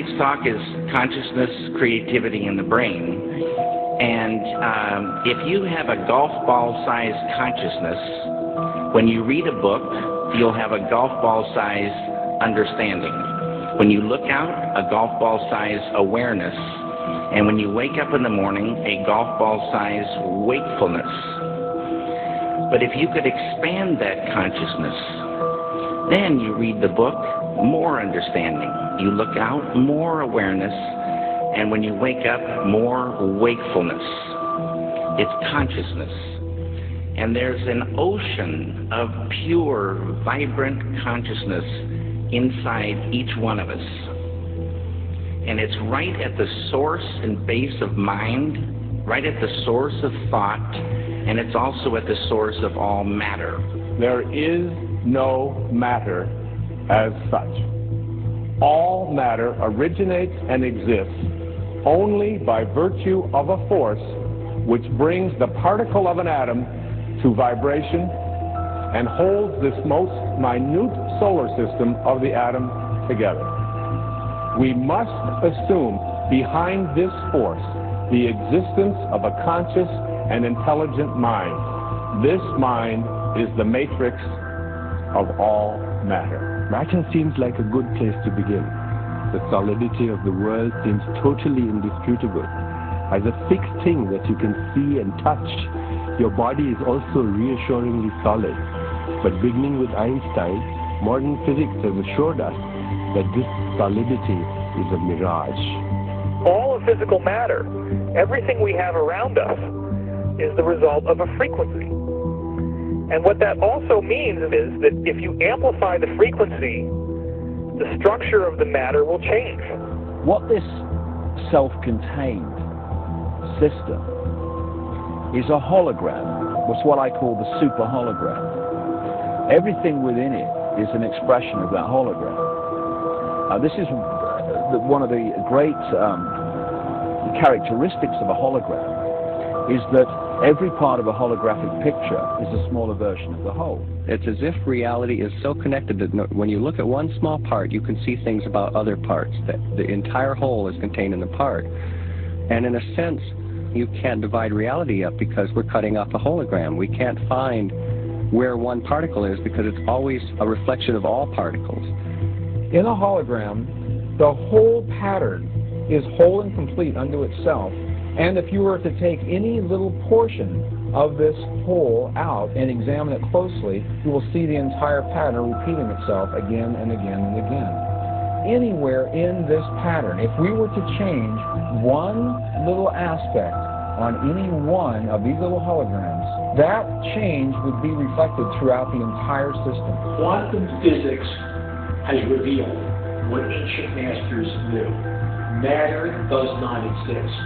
Tonight's talk is consciousness, creativity, and the brain. And if you have a golf ball-sized consciousness, when you read a book, you'll have a golf ball-sized understanding. When you look out, a golf ball-sized awareness. And when you wake up in the morning, a golf ball-sized wakefulness. But if you could expand that consciousness, then you read the book, more understanding. You look out, more awareness. And when you wake up, more wakefulness. It's consciousness. And there's an ocean of pure, vibrant consciousness inside each one of us. And it's right at the source and base of mind, right at the source of thought, and it's also at the source of all matter. There is no matter as such. All matter originates and exists only by virtue of a force which brings the particle of an atom to vibration and holds this most minute solar system of the atom together. We must assume behind this force the existence of a conscious and intelligent mind. This mind is the matrix of all matter. Matter seems like a good place to begin. The solidity of the world seems totally indisputable. As a fixed thing that you can see and touch, your body is also reassuringly solid. But beginning with Einstein, modern physics has assured us that this solidity is a mirage. All of physical matter, everything we have around us, is the result of a frequency. And what that also means is that if you amplify the frequency, the structure of the matter will change. What this self-contained system is a hologram. It's what I call the super hologram. Everything within it is an expression of that hologram. This is one of the great characteristics of a hologram, is that every part of a holographic picture is a smaller version of the whole. It's as if reality is so connected that when you look at one small part, you can see things about other parts, that the entire whole is contained in the part. And in a sense, you can't divide reality up because we're cutting off a hologram. We can't find where one particle is because it's always a reflection of all particles. In a hologram, the whole pattern is whole and complete unto itself. And if you were to take any little portion of this whole out and examine it closely, you will see the entire pattern repeating itself again and again and again. Anywhere in this pattern, if we were to change one little aspect on any one of these little holograms, that change would be reflected throughout the entire system. Quantum physics has revealed what ancient masters knew. Matter does not exist.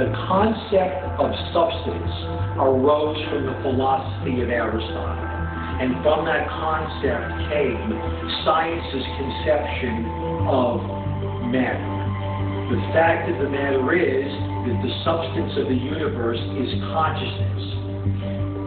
The concept of substance arose from the philosophy of Aristotle. And from that concept came science's conception of matter. The fact of the matter is that the substance of the universe is consciousness.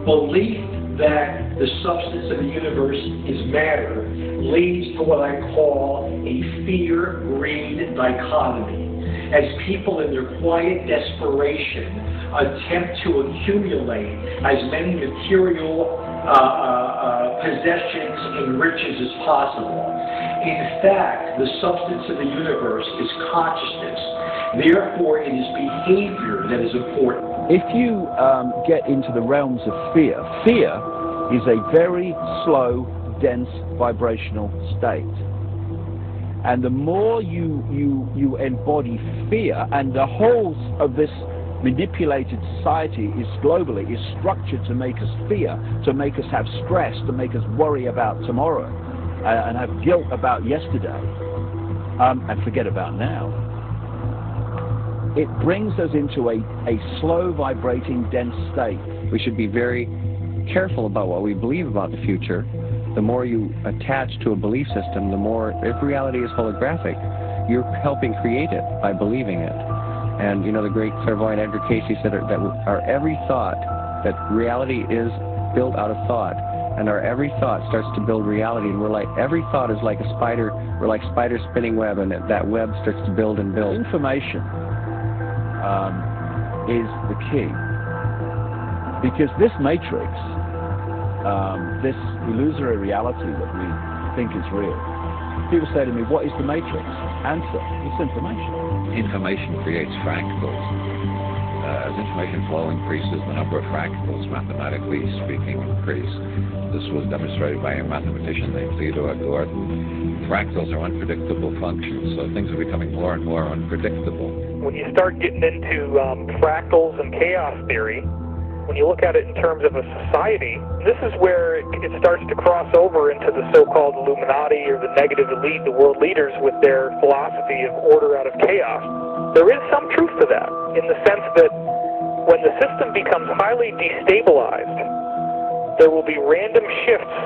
Belief that the substance of the universe is matter leads to what I call a fear-greed dichotomy. As people in their quiet desperation attempt to accumulate as many material possessions and riches as possible. In fact, the substance of the universe is consciousness. Therefore, it is behavior that is important. If you get into the realms of fear, fear is a very slow, dense vibrational state. And the more you embody fear, and the whole of this manipulated society is globally is structured to make us fear, to make us have stress, to make us worry about tomorrow, and have guilt about yesterday, and forget about now. It brings us into a slow vibrating dense state. We should be very careful about what we believe about the future. The more you attach to a belief system, the more, if reality is holographic, you're helping create it by believing it. And you know, the great clairvoyant Edgar Cayce said that our every thought, that reality is built out of thought, and our every thought starts to build reality, and we're like, every thought is like a spider, we're like spiders spinning web, and that web starts to build and build. Information is the key, because this matrix, this illusory reality that we think is real, people say to me, what is the matrix? Answer, it's information. Information creates fractals. As information flow increases, the number of fractals, mathematically speaking, increase. This was demonstrated by a mathematician named Theodore Gordon. Fractals are unpredictable functions, so things are becoming more and more unpredictable. When you start getting into fractals and chaos theory, when you look at it in terms of a society, this is where it starts to cross over into the so-called Illuminati or the negative elite, the world leaders with their philosophy of order out of chaos. There is some truth to that, in the sense that when the system becomes highly destabilized, there will be random shifts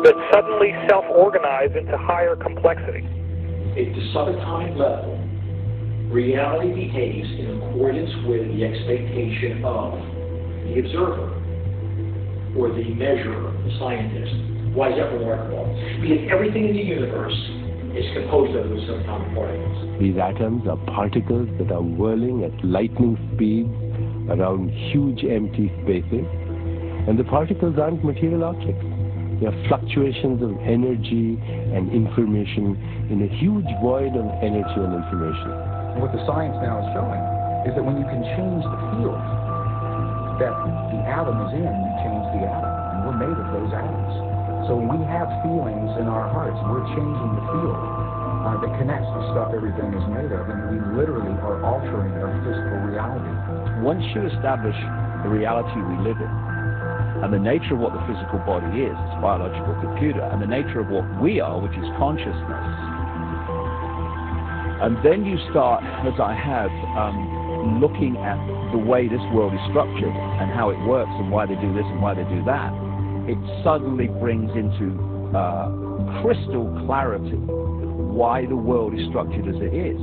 that suddenly self-organize into higher complexity. At the subatomic level, reality behaves in accordance with the expectation of the observer, or the measurer, the scientist. Why is that remarkable? Because everything in the universe is composed of those subatomic particles. These atoms are particles that are whirling at lightning speeds around huge empty spaces, and the particles aren't material objects. They are fluctuations of energy and information in a huge void of energy and information. And what the science now is showing is that when you can change the field that the atom is in, you change the atom, and we're made of those atoms. So when we have feelings in our hearts, we're changing the field that connects the stuff everything is made of, and we literally are altering our physical reality. Once you establish the reality we live in, and the nature of what the physical body is, it's a biological computer, and the nature of what we are, which is consciousness, and then you start, as I have, looking at the way this world is structured and how it works and why they do this and why they do that, it suddenly brings into crystal clarity why the world is structured as it is.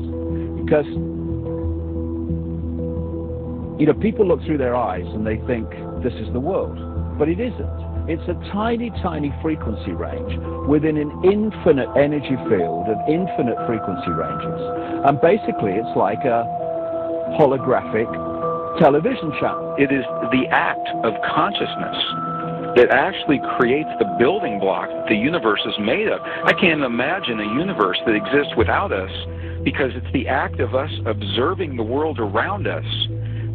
Because, you know, people look through their eyes and they think this is the world, but it isn't. It's a tiny, tiny frequency range within an infinite energy field of infinite frequency ranges. And basically it's like a holographic television channel. It is the act of consciousness that actually creates the building block that the universe is made of. I can't imagine a universe that exists without us, because it's the act of us observing the world around us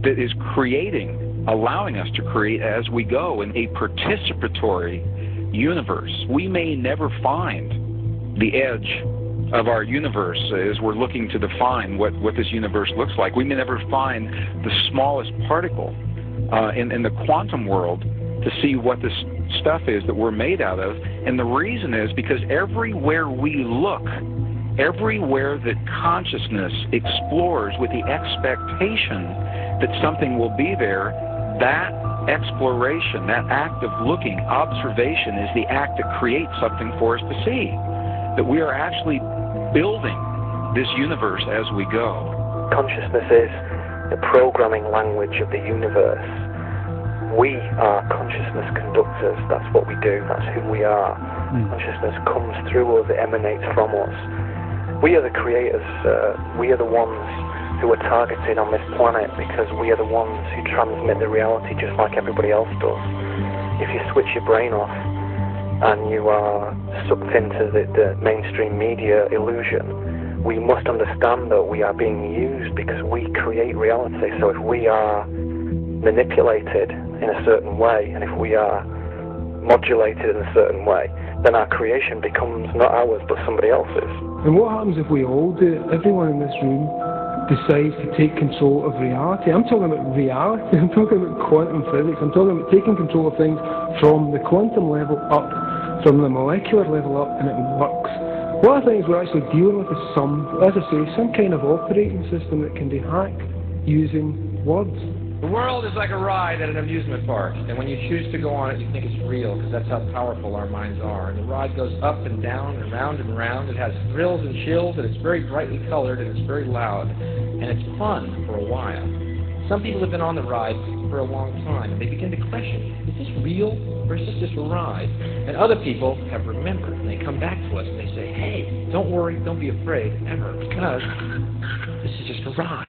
that is creating, allowing us to create as we go in a participatory universe. We may never find the edge of our universe as we're looking to define what this universe looks like. We may never find the smallest particle in the quantum world to see what this stuff is that we're made out of. And the reason is because everywhere we look, everywhere that consciousness explores with the expectation that something will be there, that exploration, that act of looking, observation, is the act that creates something for us to see. That we are actually building this universe as we go. Consciousness is the programming language of the universe. We are consciousness conductors. That's what we do. That's who we are. Consciousness comes through us. It emanates from us. We are the creators. We are the ones who are targeted on this planet because we are the ones who transmit the reality just like everybody else does. If you switch your brain off and you are sucked into the mainstream media illusion, we must understand that we are being used because we create reality. So if we are manipulated in a certain way, and if we are modulated in a certain way, then our creation becomes not ours but somebody else's. And what happens if we all do it? Everyone in this room decides to take control of reality. I'm talking about reality. I'm talking about quantum physics. I'm talking about taking control of things from the quantum level up, from the molecular level up, and it works. One of the things we're actually dealing with is as I say, some kind of operating system that can be hacked using words. The world is like a ride at an amusement park, and when you choose to go on it, you think it's real, because that's how powerful our minds are. And the ride goes up and down and round and round. It has thrills and chills, and it's very brightly colored, and it's very loud, and it's fun for a while. Some people have been on the ride for a long time, and they begin to question, is this real or is this just a ride? And other people have remembered, and they come back to us and they say, hey, don't worry, don't be afraid ever, because this is just a ride.